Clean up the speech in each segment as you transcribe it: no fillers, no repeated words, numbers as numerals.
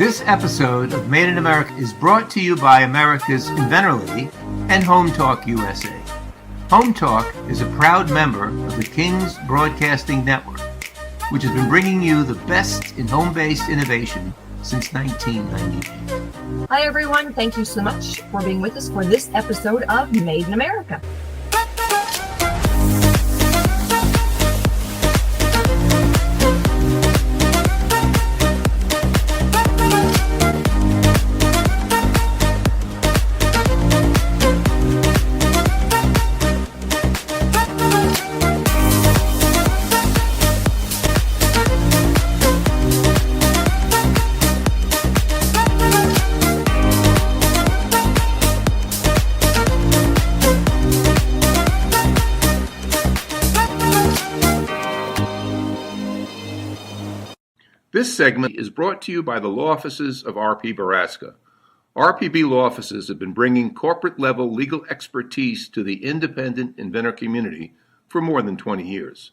This episode of Made in America is brought to you by America's Inventor Lady and Home Talk USA. Home Talk is a proud member of the King's Broadcasting Network, which has been bringing you the best in home-based innovation since 1998. Hi, everyone. Thank you so much for being with us for this episode of Made in America. This segment is brought to you by the law offices of R.P. Baraska. RPB law offices have been bringing corporate-level legal expertise to the independent inventor community for more than 20 years.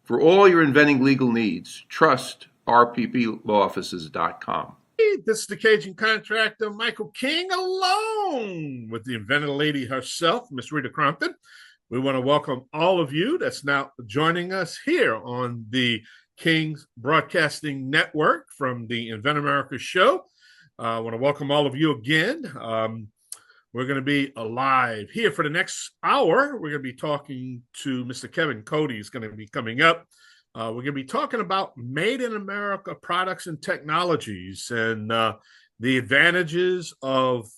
For all your inventing legal needs, trust rpblawoffices.com. This is the Cajun contractor, Michael King, alone with the inventor lady herself, Miss Rita Crompton. We want to welcome all of you that's now joining us here on the King's Broadcasting Network from the Invent America show. I want to welcome all of you again. We're going to be live here for the next hour. We're going to be talking to Mr. Kevin Cody. He's going to be coming up. We're going to be talking about Made in America products and technologies and the advantages of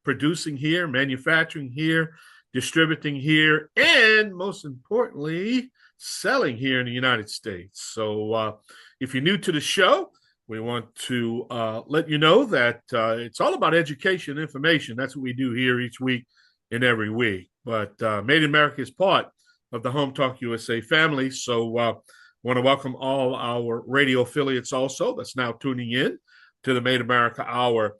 producing here, manufacturing here, distributing here, and most importantly, selling here in the United States. So if you're new to the show, we want to let you know that it's all about education and information. That's what we do here each week and every week. But Made in America is part of the Home Talk USA family. So want to welcome all our radio affiliates also that's now tuning in to the Made in America Hour.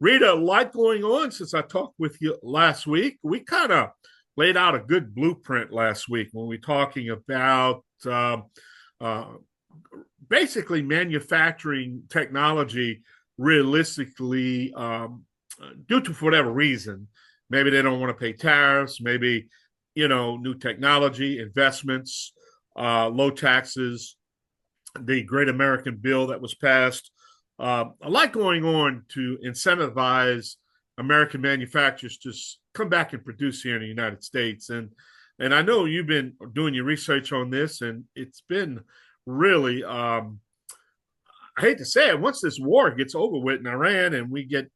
Rita, a lot going on since I talked with you last week. We kind of laid out a good blueprint last week when we were talking about basically manufacturing technology realistically due to whatever reason. Maybe they don't want to pay tariffs, maybe, new technology, investments, low taxes, the Great American Bill that was passed. A lot going on to incentivize American manufacturers to come back and produce here in the United States. And I know you've been doing your research on this, and it's been really, I hate to say it, once this war gets over with in Iran and we get,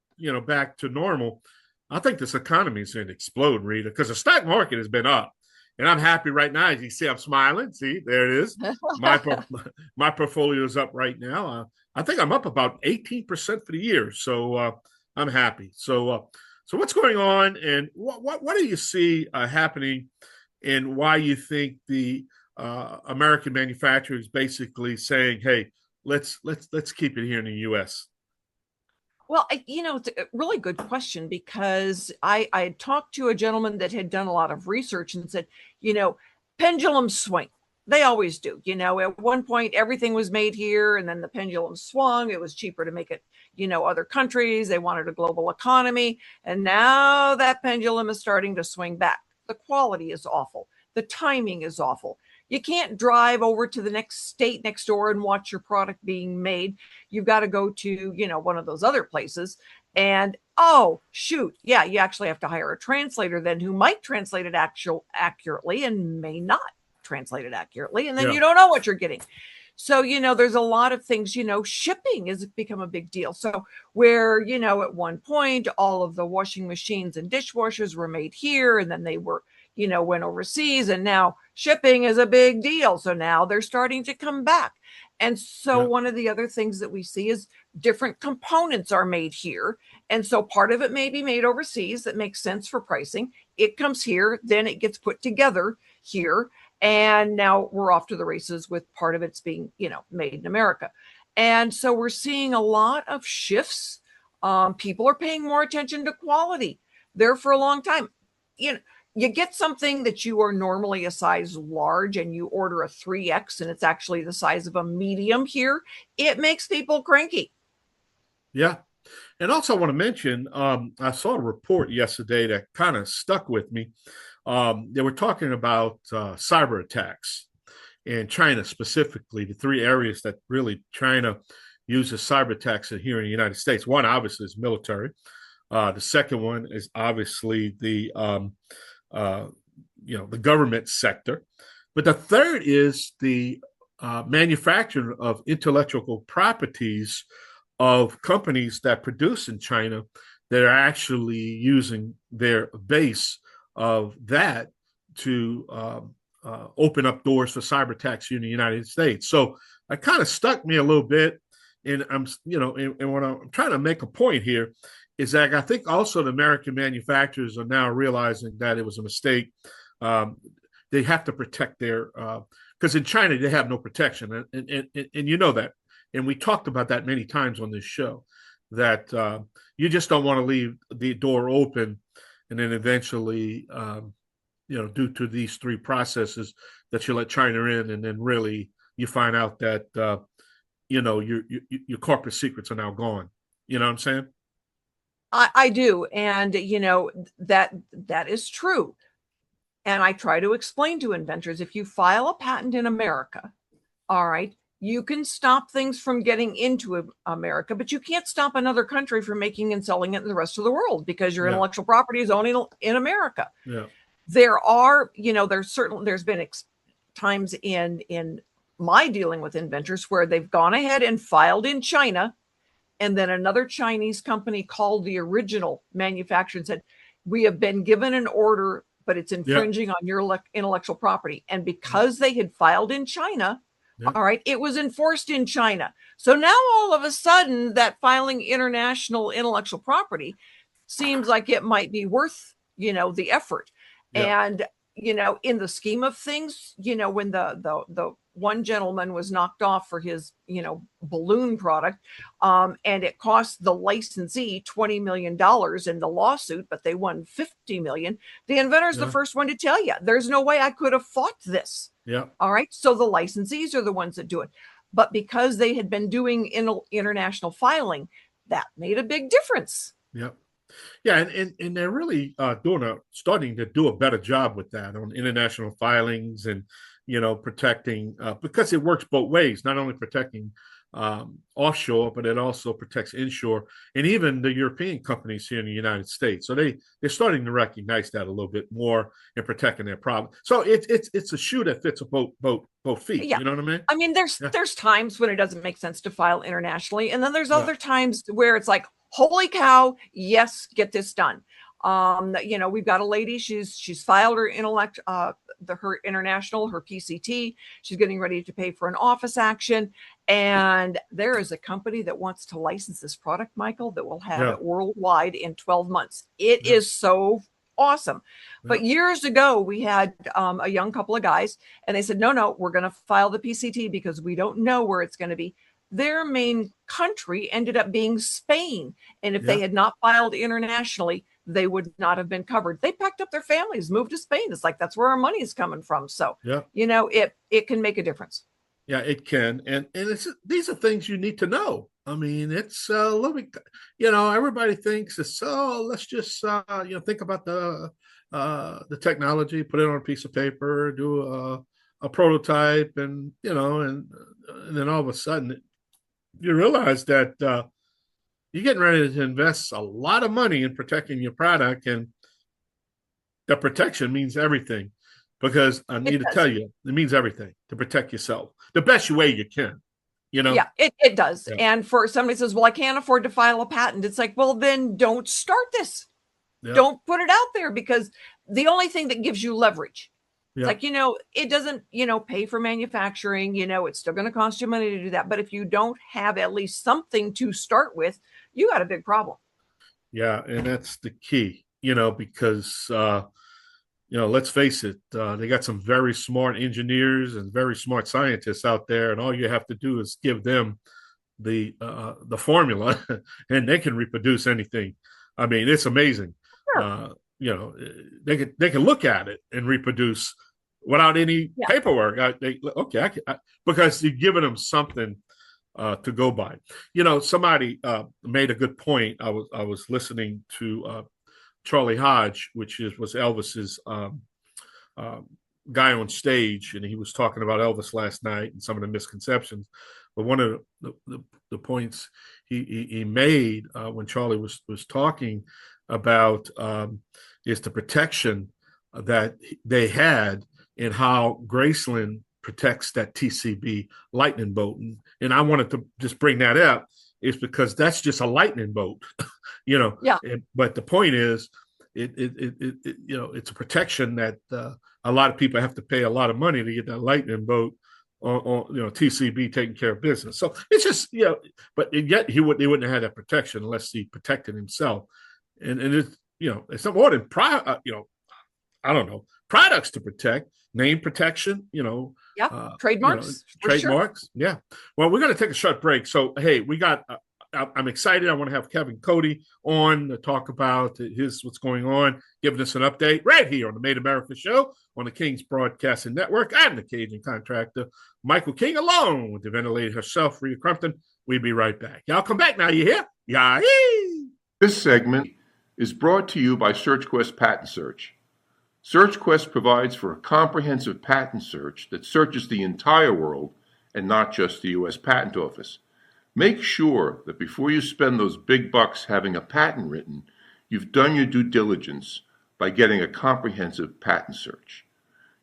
back to normal, I think this economy is going to explode, Rita, because the stock market has been up. And I'm happy right now. As you see, I'm smiling. See, there it is. My portfolio is up right now. I think I'm up about 18% for the year. So I'm happy. So what's going on, and what do you see happening, and why you think the American manufacturers basically saying, "Hey, let's keep it here in the U.S." Well, it's a really good question, because I had talked to a gentleman that had done a lot of research and said, pendulums swing. They always do. At one point, everything was made here, and then the pendulum swung. It was cheaper to make it, other countries. They wanted a global economy. And now that pendulum is starting to swing back. The quality is awful. The timing is awful. You can't drive over to the next state next door and watch your product being made. You've got to go to, one of those other places. And, oh, shoot. Yeah, you actually have to hire a translator then who might translate it accurately and may not translate it accurately. And then you don't know what you're getting. So, there's a lot of things, shipping has become a big deal. So where, at one point, all of the washing machines and dishwashers were made here, and then they were, went overseas, and now shipping is a big deal. So now they're starting to come back. And so one of the other things that we see is different components are made here. And so part of it may be made overseas. That makes sense for pricing. It comes here, then it gets put together here. And now we're off to the races with part of it's being, made in America. And so we're seeing a lot of shifts. People are paying more attention to quality there for a long time. You get something that you are normally a size large and you order a 3X and it's actually the size of a medium here. It makes people cranky. Yeah. And also, I want to mention, I saw a report yesterday that kind of stuck with me. They were talking about cyber attacks in China specifically, the three areas that really China uses cyber attacks here in the United States. One, obviously, is military. The second one is obviously uh, the government sector. But the third is the manufacture of intellectual properties of companies that produce in China that are actually using their base of that to open up doors for cyber attacks here in the United States. So it kind of stuck me a little bit. And and what I'm trying to make a point here is that I think also the American manufacturers are now realizing that it was a mistake. They have to protect their, because in China they have no protection, and you know that, and we talked about that many times on this show, that you just don't want to leave the door open, and then eventually, due to these three processes, that you let China in, and then really you find out that your corporate secrets are now gone. You know what I'm saying? I do. And, that is true. And I try to explain to inventors, if you file a patent in America, all right, you can stop things from getting into America, but you can't stop another country from making and selling it in the rest of the world because your intellectual property is only in America. Yeah. There are, there's been times in my dealing with inventors where they've gone ahead and filed in China, and then another Chinese company called the original manufacturer and said, we have been given an order, but it's infringing on your intellectual property. And because they had filed in China, all right, it was enforced in China. So now all of a sudden that filing international intellectual property seems like it might be worth, the effort. And, in the scheme of things, when the one gentleman was knocked off for his, balloon product, and it cost the licensee $20 million in the lawsuit, but they won $50 million. The inventor's the first one to tell you, there's no way I could have fought this. Yeah. All right. So the licensees are the ones that do it. But because they had been doing international filing, that made a big difference. Yeah. Yeah, and they're really starting to do a better job with that on international filings and protecting, because it works both ways, not only protecting offshore, but it also protects inshore, and even the European companies here in the United States. So they're starting to recognize that a little bit more in protecting their problem. So it's a shoe that fits both feet. Yeah. You know what I mean? I mean, there's times when it doesn't make sense to file internationally, and then there's other times where it's like, holy cow, yes, get this done. We've got a lady, she's filed her her international, her PCT. She's getting ready to pay for an office action. And there is a company that wants to license this product, Michael, that will have it worldwide in 12 months. It is so awesome. But years ago, we had a young couple of guys, and they said, no, we're going to file the PCT because we don't know where it's going to be. Their main country ended up being Spain. And if they had not filed internationally, they would not have been covered. They packed up their families, moved to Spain. It's like, that's where our money is coming from. So, it can make a difference. Yeah, it can. And these are things you need to know. I mean, it's everybody thinks it's, let's just, think about the technology, put it on a piece of paper, do a prototype, and then all of a sudden you realize that you're getting ready to invest a lot of money in protecting your product, and the protection means everything, because I need to tell you, it means everything to protect yourself the best way you can. Yeah, it does. Yeah. And for somebody says, well, I can't afford to file a patent. It's like, well, then don't start this. Yeah. Don't put it out there, because the only thing that gives you leverage, it's like, it doesn't, pay for manufacturing, it's still going to cost you money to do that. But if you don't have at least something to start with, you got a big problem. Yeah. And that's the key, because, let's face it, they got some very smart engineers and very smart scientists out there. And all you have to do is give them the formula and they can reproduce anything. I mean, it's amazing. Sure. They can look at it and reproduce without any paperwork. Because you're giving them something to go by. Somebody made a good point. I was listening to Charlie Hodge, which was Elvis's guy on stage, and he was talking about Elvis last night and some of the misconceptions. But one of the points he made when Charlie was talking about is the protection that they had and how Graceland protects that TCB lightning bolt. And I wanted to just bring that up is because that's just a lightning bolt, Yeah. But the point is, it's a protection that a lot of people have to pay a lot of money to get that lightning bolt on TCB taking care of business. So it's just, but yet they wouldn't have had that protection unless he protected himself. And it's, it's not more than, I don't know, products to protect, name protection, trademarks. Trademarks. Sure. Yeah. Well, we're going to take a short break. So, hey, we got, I'm excited. I want to have Kevin Cody on to talk about what's going on, giving us an update right here on the Made America Show on the King's Broadcasting Network. I'm the Cajun contractor, Michael King, along with the inventor lady herself, Rita Crompton. We'll be right back. Y'all come back now. You hear? Yeah. This segment is brought to you by SearchQuest Patent Search. SearchQuest provides for a comprehensive patent search that searches the entire world and not just the U.S. Patent Office. Make sure that before you spend those big bucks having a patent written, you've done your due diligence by getting a comprehensive patent search.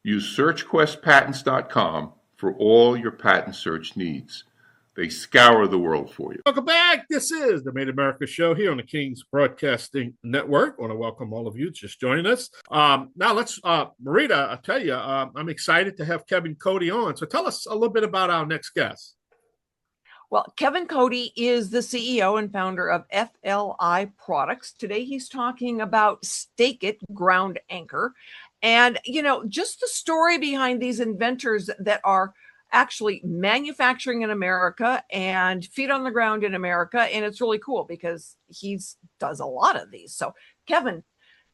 Use SearchQuestPatents.com for all your patent search needs. They scour the world for you. Welcome back. This is the Made America Show here on the King's Broadcasting Network. I want to welcome all of you just joining us. Now let's, Rita, I tell you, I'm excited to have Kevin Cody on. So tell us a little bit about our next guest. Well, Kevin Cody is the CEO and founder of FLI Products. Today, he's talking about Stake It ground anchor. And, just the story behind these inventors that are actually manufacturing in America and feet on the ground in America. And it's really cool because he does a lot of these. So, Kevin,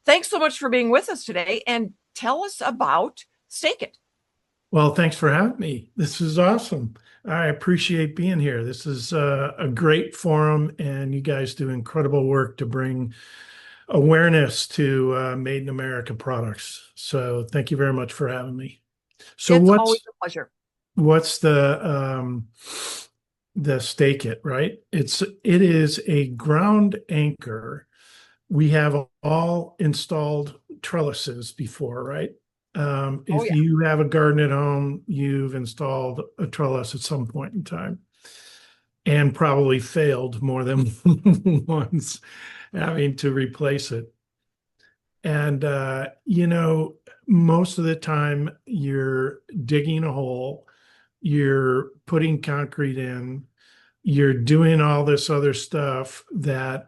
thanks so much for being with us today. And tell us about Stake It. Well, thanks for having me. This is awesome. I appreciate being here. This is a great forum, and you guys do incredible work to bring awareness to Made in America products. So thank you very much for having me. So it's always a pleasure. What's the Stake It, right? It is a ground anchor. We have all installed trellises before, right? If you have a garden at home, you've installed a trellis at some point in time and probably failed more than once having to replace it. And, most of the time you're digging a hole, you're putting concrete in, you're doing all this other stuff that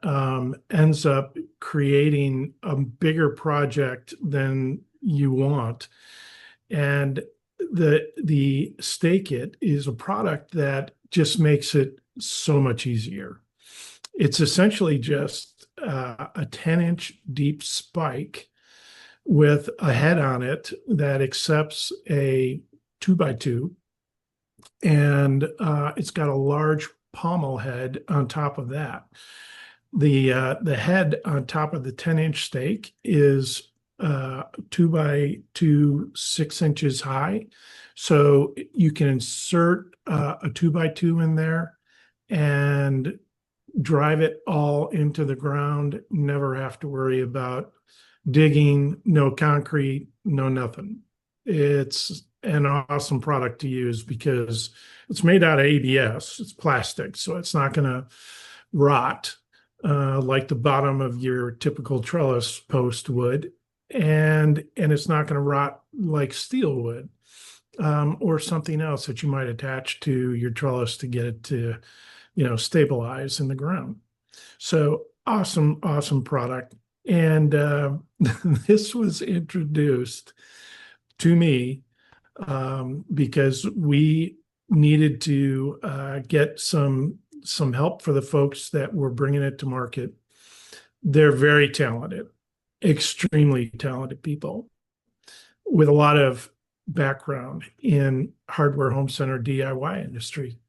ends up creating a bigger project than you want. And the Stake It is a product that just makes it so much easier. It's essentially just a 10-inch deep spike with a head on it that accepts a 2x2, and it's got a large pommel head on top of that. The head on top of the 10-inch stake is 2x2, 6 inches high. So you can insert a 2x2 in there and drive it all into the ground, never have to worry about digging, no concrete, no nothing. It's an awesome product to use because it's made out of ABS. It's plastic, so it's not going to rot like the bottom of your typical trellis post would. And it's not going to rot like steel would, or something else that you might attach to your trellis to get it to, stabilize in the ground. So awesome product. And this was introduced to me because we needed to get some help for the folks that were bringing it to market. They're very talented. Extremely talented people with a lot of background in hardware home center DIY industry.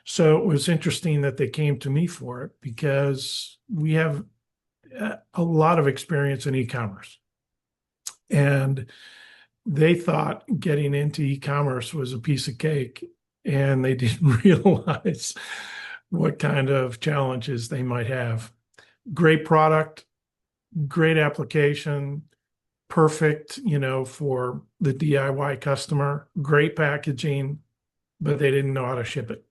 So it was interesting that they came to me for it because we have a lot of experience in e-commerce. And they thought getting into e-commerce was a piece of cake, and they didn't realize what kind of challenges they might have. Great product, great application, perfect, for the DIY customer, great packaging, but they didn't know how to ship it.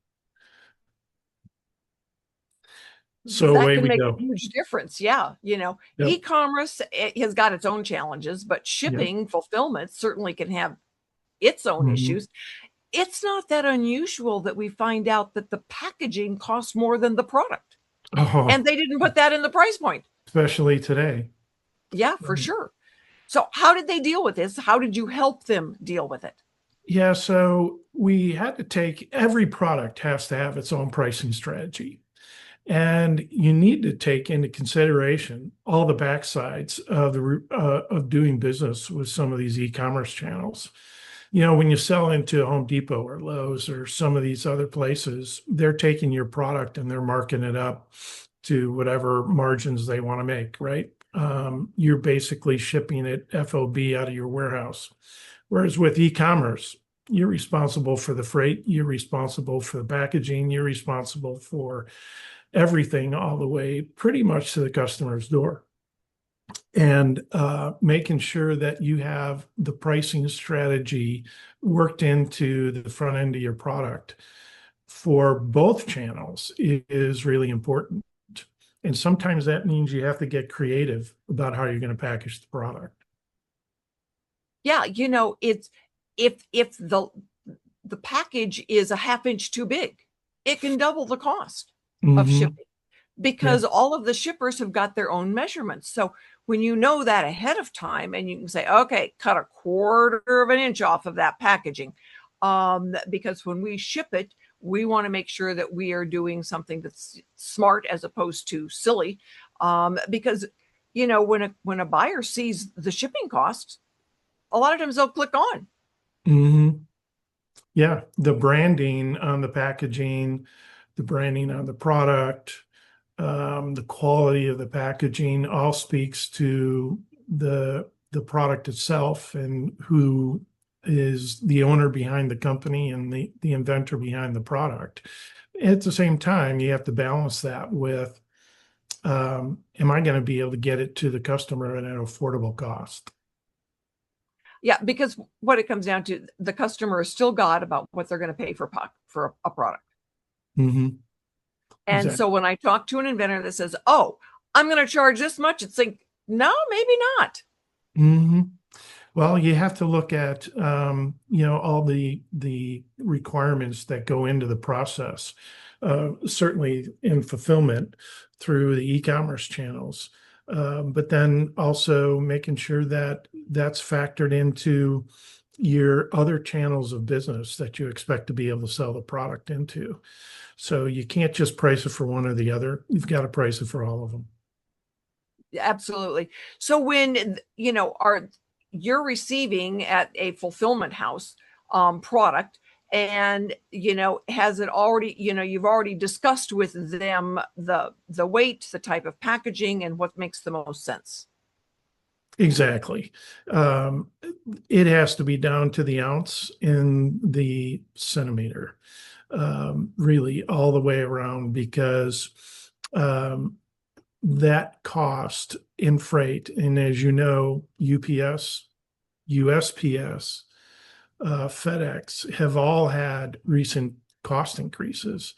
So That away can we make a go. huge difference. Yeah. Yep. E-commerce has got its own challenges, but Yep. shipping, fulfillment certainly can have its own Mhm. issues. It's not that unusual that we find out that the packaging costs more than the product. Oh, And they didn't put that in the price point. especially today. Yeah, for sure. So how did they deal with this? How did you help them deal with it? Yeah, so we had to take every product has to have its own pricing strategy. And you need to take into consideration all the backsides of doing business with some of these e-commerce channels. When you sell into Home Depot or Lowe's or some of these other places, they're taking your product and they're marking it up to whatever margins they want to make, right? You're basically shipping it FOB out of your warehouse. Whereas with e-commerce, you're responsible for the freight, you're responsible for the packaging, you're responsible for everything all the way pretty much to the customer's door. And making sure that you have the pricing strategy worked into the front end of your product for both channels is really important. And sometimes that means you have to get creative about how you're going to package the product. Yeah, it's if the package is a half inch too big, it can double the cost of Mhm. shipping because all of the shippers have got their own measurements. So when you know that ahead of time and you can say, okay, cut a quarter of an inch off of that packaging. Because when we ship it, we want to make sure that we are doing something that's smart as opposed to silly. Because when a buyer sees the shipping costs, a lot of times they'll click on. Mhm. Yeah, the branding on the packaging, the branding on the product, the quality of the packaging all speaks to the product itself and who is the owner behind the company and the inventor behind the product. At the same time, you have to balance that with, am I going to be able to get it to the customer at an affordable cost? Yeah, because what it comes down to, the customer is still God about what they're going to pay for a product. Mm-hmm. And Exactly. so when I talk to an inventor that says, "Oh, I'm going to charge this much," it's like, no, maybe not. Mm-hmm. Well, you have to look at all the requirements that go into the process, certainly in fulfillment through the e-commerce channels, but then also making sure that that's factored into your other channels of business that you expect to be able to sell the product into. So you can't just price it for one or the other. You've got to price it for all of them. Absolutely. So when you're receiving at a fulfillment house product, and has it already, you've already discussed with them the weight, the type of packaging, and what makes the most sense. Exactly. It has to be down to the ounce in the centimeter, really all the way around, because that cost in freight, and as you know, UPS, USPS, FedEx have all had recent cost increases.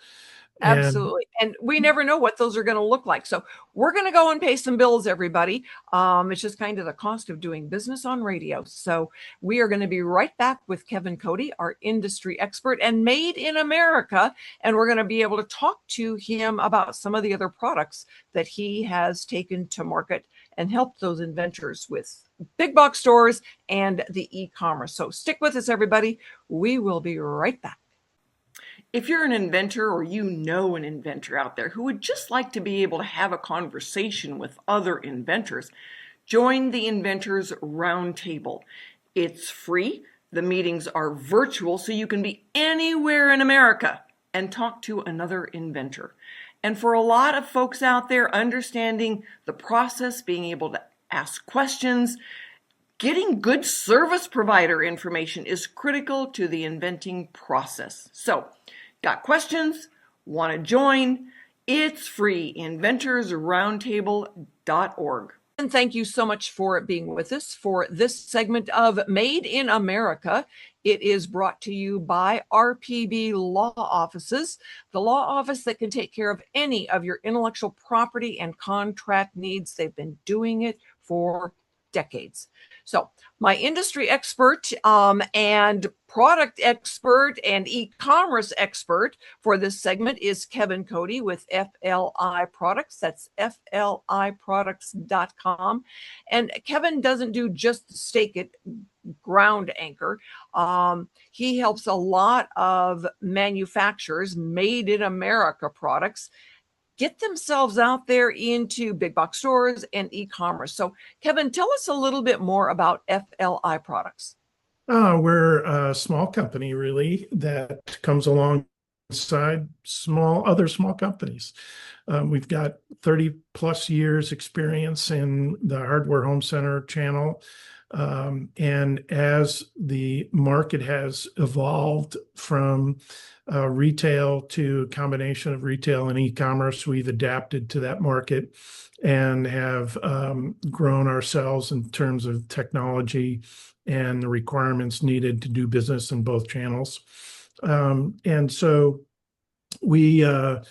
And Absolutely. And we never know what those are going to look like. So we're going to go and pay some bills, everybody. It's just kind of the cost of doing business on radio. So we are going to be right back with Kevin Cody, our industry expert and Made in America. And we're going to be able to talk to him about some of the other products that he has taken to market and helped those inventors with big box stores and the e-commerce. So stick with us, everybody. We will be right back. If you're an inventor or you know an inventor out there who would just like to be able to have a conversation with other inventors, join the Inventors Roundtable. It's free. The meetings are virtual, so you can be anywhere in America and talk to another inventor. And for a lot of folks out there, understanding the process, being able to ask questions, getting good service provider information is critical to the inventing process. So, got questions? Want to join? It's free, inventorsroundtable.org. And thank you so much for being with us for this segment of Made in America. It is brought to you by RPB Law Offices, the law office that can take care of any of your intellectual property and contract needs. They've been doing it for decades. So my industry expert and product expert and e-commerce expert for this segment is Kevin Cody with FLI Products. That's FLIproducts.com. And Kevin doesn't do just stake it ground anchor. He helps a lot of manufacturers, made in America products, get themselves out there into big box stores and e-commerce. So Kevin, tell us a little bit more about FLI Products. We're a small company, really, that comes alongside other small companies. We've got 30 plus years experience in the hardware home center channel. And as the market has evolved from retail to a combination of retail and e-commerce, we've adapted to that market and have grown ourselves in terms of technology and the requirements needed to do business in both channels. And so we are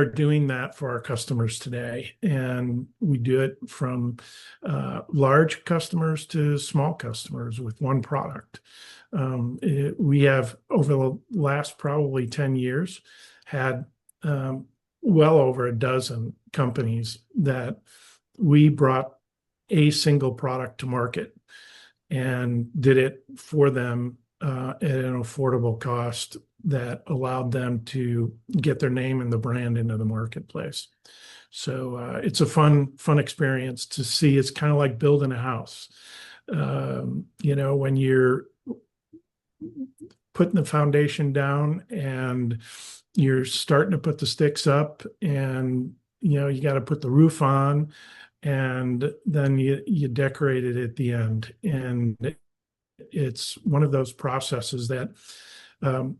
doing that for our customers today, and we do it from large customers to small customers with one product. We have, over the last probably 10 years, had well over a dozen companies that we brought a single product to market and did it for them at an affordable cost that allowed them to get their name and the brand into the marketplace. So it's a fun experience to see. It's kind of like building a house. When you're putting the foundation down and you're starting to put the sticks up, and you got to put the roof on, and then you decorate it at the end. And it's one of those processes that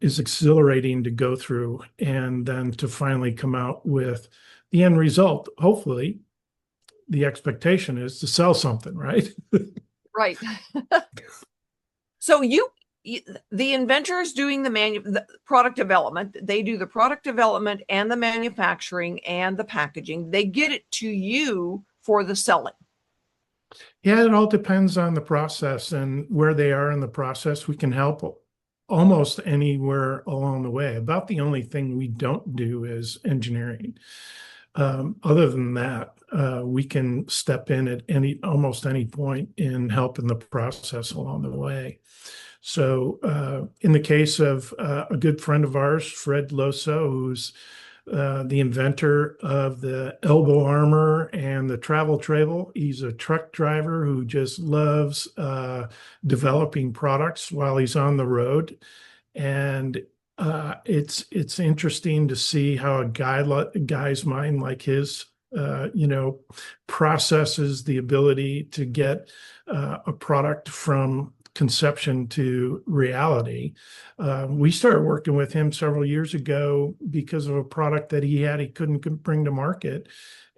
is exhilarating to go through, and then to finally come out with the end result. Hopefully, the expectation is to sell something, right? Right. So the inventors doing the product development, they do the product development and the manufacturing and the packaging. They get it to you for the selling. Yeah, it all depends on the process and where they are in the process. We can help almost anywhere along the way. About the only thing we don't do is engineering. Other than that, we can step in at almost any point in helping the process along the way. So in the case of a good friend of ours, Fred Loso, who's the inventor of the elbow armor and the travel trailer. He's a truck driver who just loves developing products while he's on the road. And it's interesting to see how a guy's mind like his, processes the ability to get a product from conception to reality. We started working with him several years ago because of a product that he couldn't bring to market.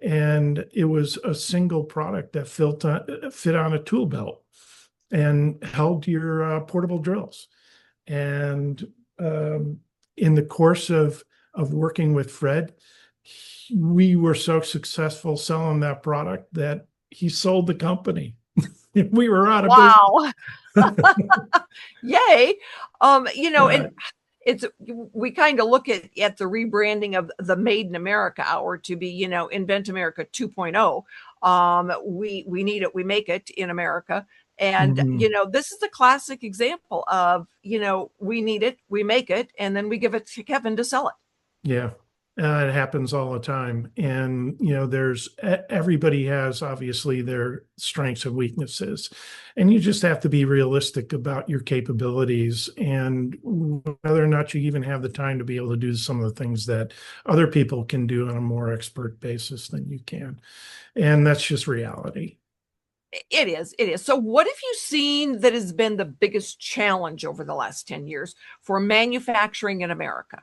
And it was a single product that fit on a tool belt and held your portable drills. And in the course of working with Fred, we were so successful selling that product that he sold the company. We were out of business. Yay. And we kind of look at the rebranding of the Made in America Hour to be, Invent America 2.0. We need it, we make it in America. And, this is a classic example of, we need it, we make it, and then we give it to Kevin to sell it. Yeah. It happens all the time. And, everybody has obviously their strengths and weaknesses. And you just have to be realistic about your capabilities and whether or not you even have the time to be able to do some of the things that other people can do on a more expert basis than you can. And that's just reality. It is. It is. So what have you seen that has been the biggest challenge over the last 10 years for manufacturing in America?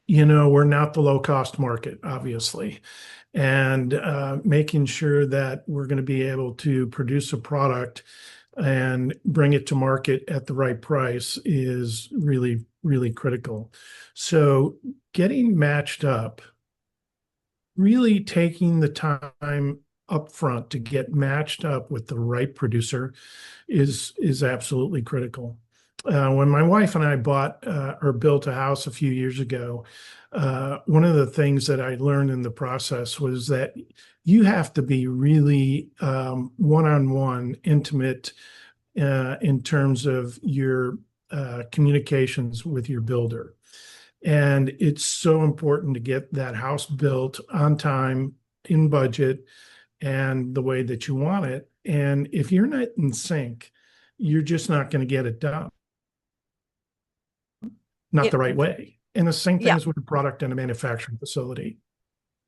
We're not the low cost market, obviously, and making sure that we're going to be able to produce a product and bring it to market at the right price is really, really critical. So getting matched up, really taking the time up front to get matched up with the right producer is absolutely critical. When my wife and I bought or built a house a few years ago, one of the things that I learned in the process was that you have to be really one-on-one, intimate in terms of your communications with your builder. And it's so important to get that house built on time, in budget, and the way that you want it. And if you're not in sync, you're just not going to get it done. Not the right way. And the same thing is with a product in a manufacturing facility.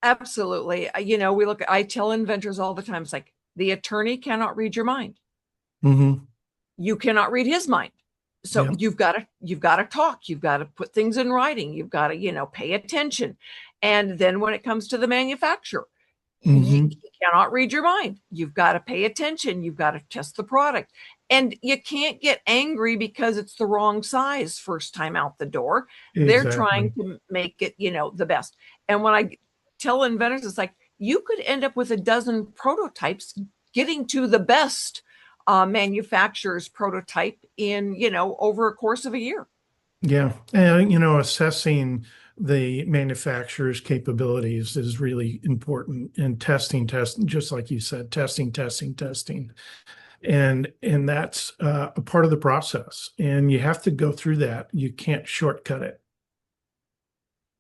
Absolutely. I tell inventors all the time, it's like the attorney cannot read your mind. Mm-hmm. You cannot read his mind. So you've got to talk, you've got to put things in writing, you've got to, pay attention. And then when it comes to the manufacturer, you cannot read your mind. You've got to pay attention. You've got to test the product. And you can't get angry because it's the wrong size first time out the door. Exactly. They're trying to make it, the best. And when I tell inventors, it's like, you could end up with a dozen prototypes getting to the best manufacturer's prototype in, over a course of a year. Yeah. And, assessing the manufacturer's capabilities is really important, and testing, just like you said, testing. And that's a part of the process. And you have to go through that. You can't shortcut it.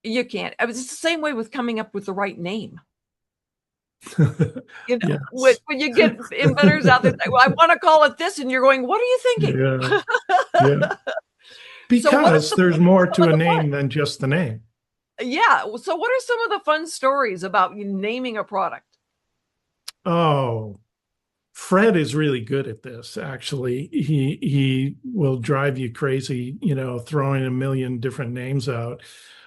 You can't. It's the same way with coming up with the right name. Yes. When you get inventors out there, well, I want to call it this, and you're going, what are you thinking? Yeah. Because there's more to a name than just the name. Yeah. So what are some of the fun stories about naming a product? Oh, Fred is really good at this. Actually, he will drive you crazy, throwing a million different names out.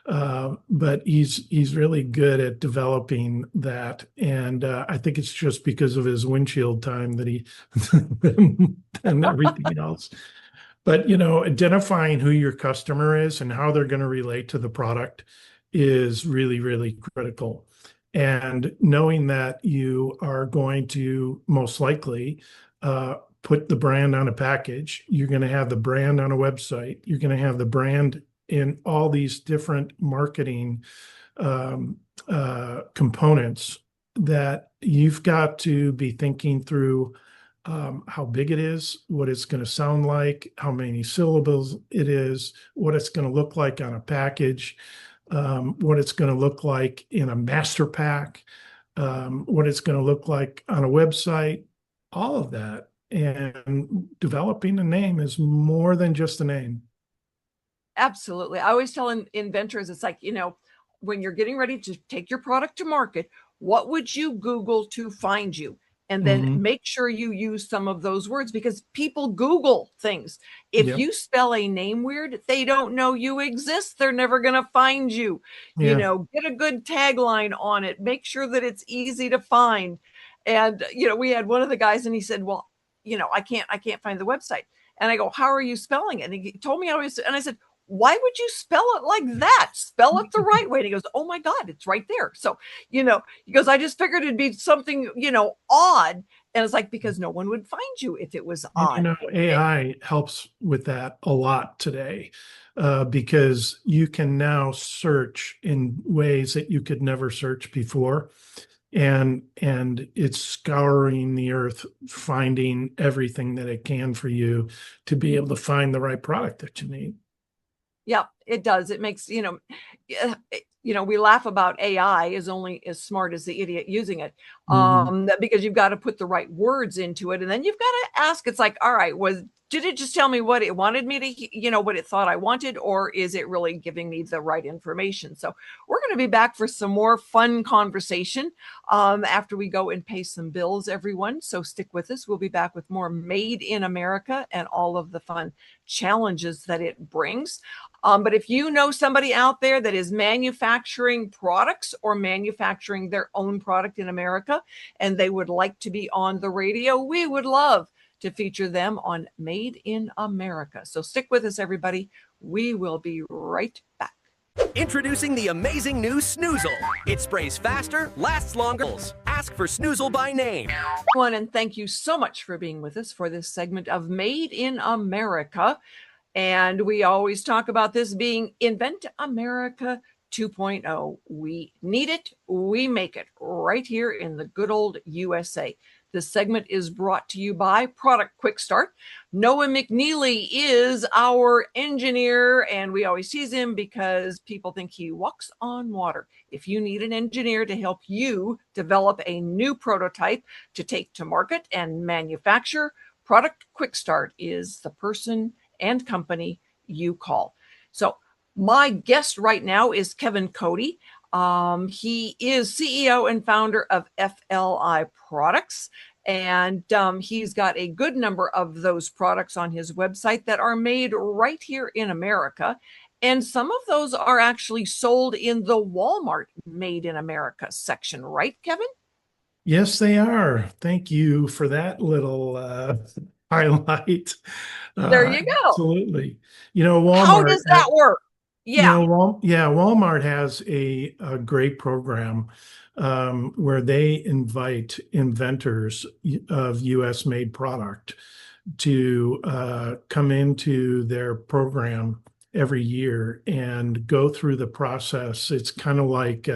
But he's really good at developing that, and I think it's just because of his windshield time that he and everything else. But identifying who your customer is and how they're going to relate to the product is really, really critical. And knowing that you are going to most likely put the brand on a package, you're going to have the brand on a website, you're going to have the brand in all these different marketing components, that you've got to be thinking through how big it is, what it's going to sound like, how many syllables it is, what it's going to look like on a package, what it's going to look like in a master pack, what it's going to look like on a website, all of that. And developing a name is more than just a name. Absolutely. I always tell inventors, it's like, when you're getting ready to take your product to market, what would you Google to find you? And then make sure you use some of those words, because people Google things. If you spell a name weird, they don't know you exist. They're never going to find you. Get a good tagline on it. Make sure that it's easy to find. And, we had one of the guys, and he said, well, I can't find the website. And I go, how are you spelling it? And he told me and I said, why would you spell it like that? Spell it the right way. And he goes, oh my God, it's right there. So, he goes, I just figured it'd be something, odd. And it's like, because no one would find you if it was odd. AI helps with that a lot today, because you can now search in ways that you could never search before. And it's scouring the earth, finding everything that it can for you to be able to find the right product that you need. Yeah, it does. It makes, we laugh about AI is only as smart as the idiot using it, because you've got to put the right words into it. And then you've got to ask, it's like, all right, did it just tell me what it wanted me to, what it thought I wanted, or is it really giving me the right information? So we're going to be back for some more fun conversation after we go and pay some bills, everyone. So stick with us. We'll be back with more Made in America and all of the fun challenges that it brings. But if you know somebody out there that is manufacturing products or manufacturing their own product in America, and they would like to be on the radio, we would love to feature them on Made in America. So stick with us, everybody. We will be right back. Introducing the amazing new Snoozle. It sprays faster, lasts longer. Ask for Snoozle by name. Everyone, and thank you so much for being with us for this segment of Made in America. And we always talk about this being Invent America 2.0. We need it. We make it right here in the good old USA. This segment is brought to you by Product Quick Start. Noah McNeely is our engineer, and we always tease him because people think he walks on water. If you need an engineer to help you develop a new prototype to take to market and manufacture, Product Quick Start is the person and company you call. So my guest right now is Kevin Cody. He is CEO and founder of FLI Products, and he's got a good number of those products on his website that are made right here in America. And some of those are actually sold in the Walmart Made in America section, right, Kevin? Yes, they are. Thank you for that little highlight. There you go. Absolutely. Walmart. How does that work? Yeah. Walmart has a great program where they invite inventors of U.S. made product to come into their program every year and go through the process. It's kind of like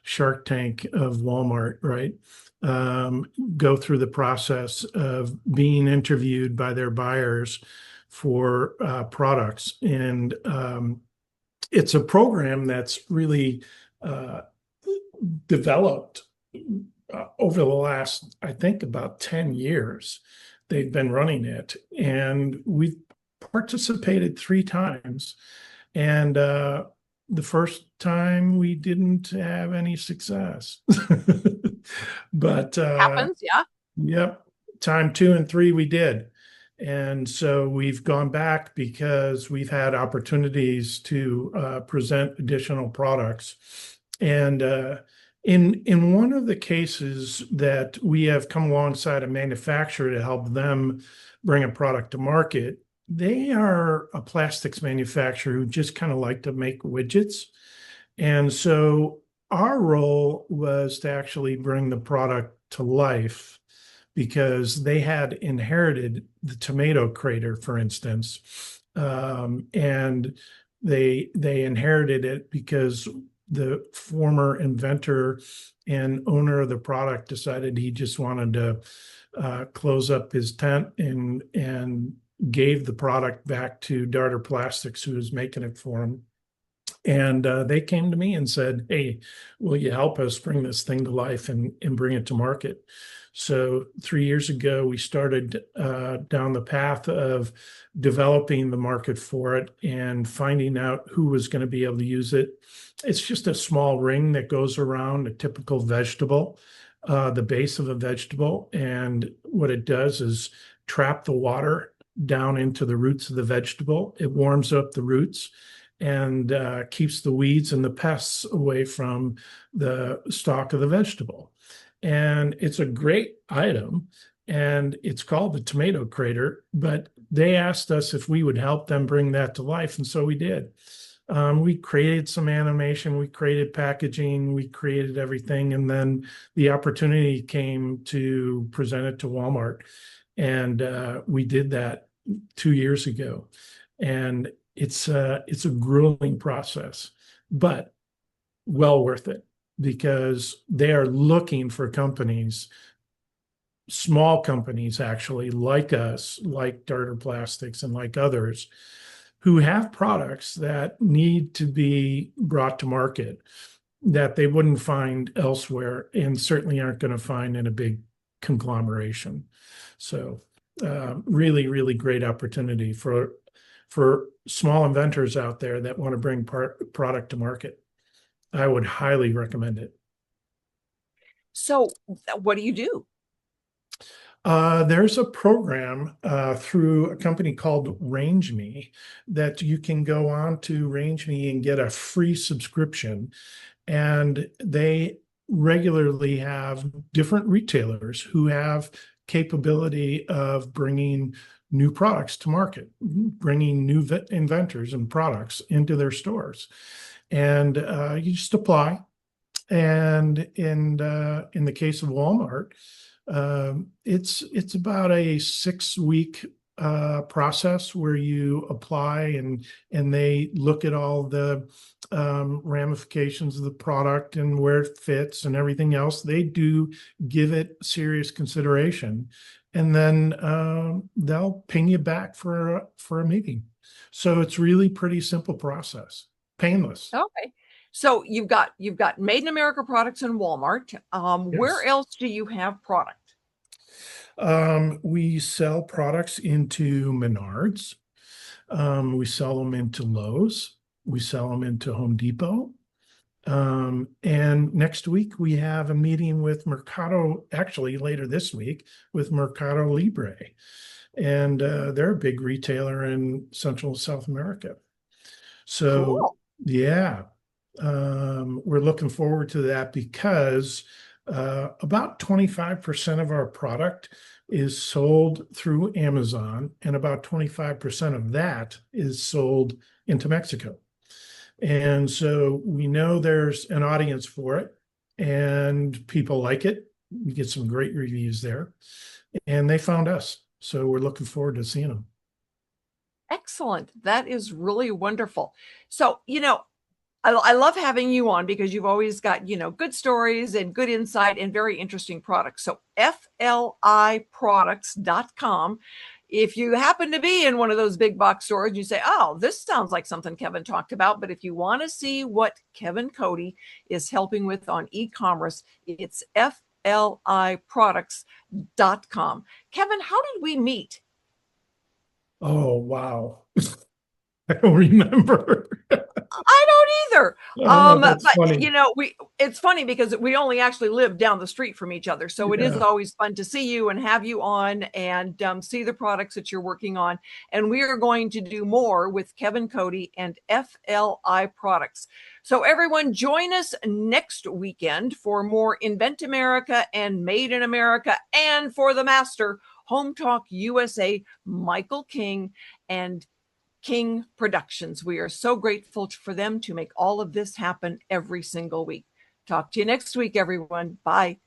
Shark Tank of Walmart, right? Go through the process of being interviewed by their buyers for products. And it's a program that's really developed over the last, I think, about 10 years. They've been running it, and we've participated 3 times. And the first time we didn't have any success. But happens, yeah. Yep. Time 2 and 3 we did. And so we've gone back because we've had opportunities to present additional products. And in one of the cases that we have come alongside a manufacturer to help them bring a product to market, they are a plastics manufacturer who just kind of like to make widgets. And so our role was to actually bring the product to life, because they had inherited the tomato crater, for instance, and they inherited it because the former inventor and owner of the product decided he just wanted to close up his tent and gave the product back to Darter Plastics, who was making it for him. And they came to me and said, "Hey, will you help us bring this thing to life and bring it to market?" So 3 years ago, we started down the path of developing the market for it and finding out who was going to be able to use it. It's just a small ring that goes around a typical vegetable, the base of a vegetable. And what it does is trap the water down into the roots of the vegetable. It warms up the roots and keeps the weeds and the pests away from the stalk of the vegetable. And it's a great item, and it's called the tomato crater, but they asked us if we would help them bring that to life, and so we did. We created some animation, we created packaging, we created everything, and then the opportunity came to present it to Walmart, and we did that 2 years ago. And it's a grueling process, but well worth it, because they are looking for companies, small companies actually, like us, like Darter Plastics and like others, who have products that need to be brought to market that they wouldn't find elsewhere and certainly aren't going to find in a big conglomeration. So really, really great opportunity for small inventors out there that want to bring product to market. I would highly recommend it. So what do you do? There's a program through a company called RangeMe that you can go on to RangeMe and get a free subscription. And they regularly have different retailers who have capability of bringing new products to market, bringing new inventors and products into their stores. And you just apply. And in the case of Walmart, it's about a 6-week process where you apply and they look at all the ramifications of the product and where it fits and everything else. They do give it serious consideration, and then they'll ping you back for a meeting. So it's really pretty simple process, painless. Okay. So you've got Made in America products in Walmart. Where Yes. else do you have product? We sell products into Menards. We sell them into Lowe's. We sell them into Home Depot. And next week we have a meeting with Mercado, actually later this week, with Mercado Libre. And they're a big retailer in Central and South America. So, Cool. yeah, we're looking forward to that because about 25% of our product is sold through Amazon, and about 25% of that is sold into Mexico. And so we know there's an audience for it, and people like it. We get some great reviews there, and they found us. So we're looking forward to seeing them. Excellent. That is really wonderful. So, I love having you on because you've always got, good stories and good insight and very interesting products. So FLIproducts.com. If you happen to be in one of those big box stores, you say, oh, this sounds like something Kevin talked about. But if you want to see what Kevin Cody is helping with on e-commerce, it's FLIproducts.com. Kevin, how did we meet? Oh, wow. I don't remember. I don't either. That's But funny. it's funny because we only actually live down the street from each other. So it is Yeah. always fun to see you and have you on and see the products that you're working on. And we are going to do more with Kevin Cody and FLI Products. So everyone join us next weekend for more Invent America and Made in America, and for the master, Home Talk USA, Michael King and King Productions. We are so grateful for them to make all of this happen every single week. Talk to you next week, everyone. Bye.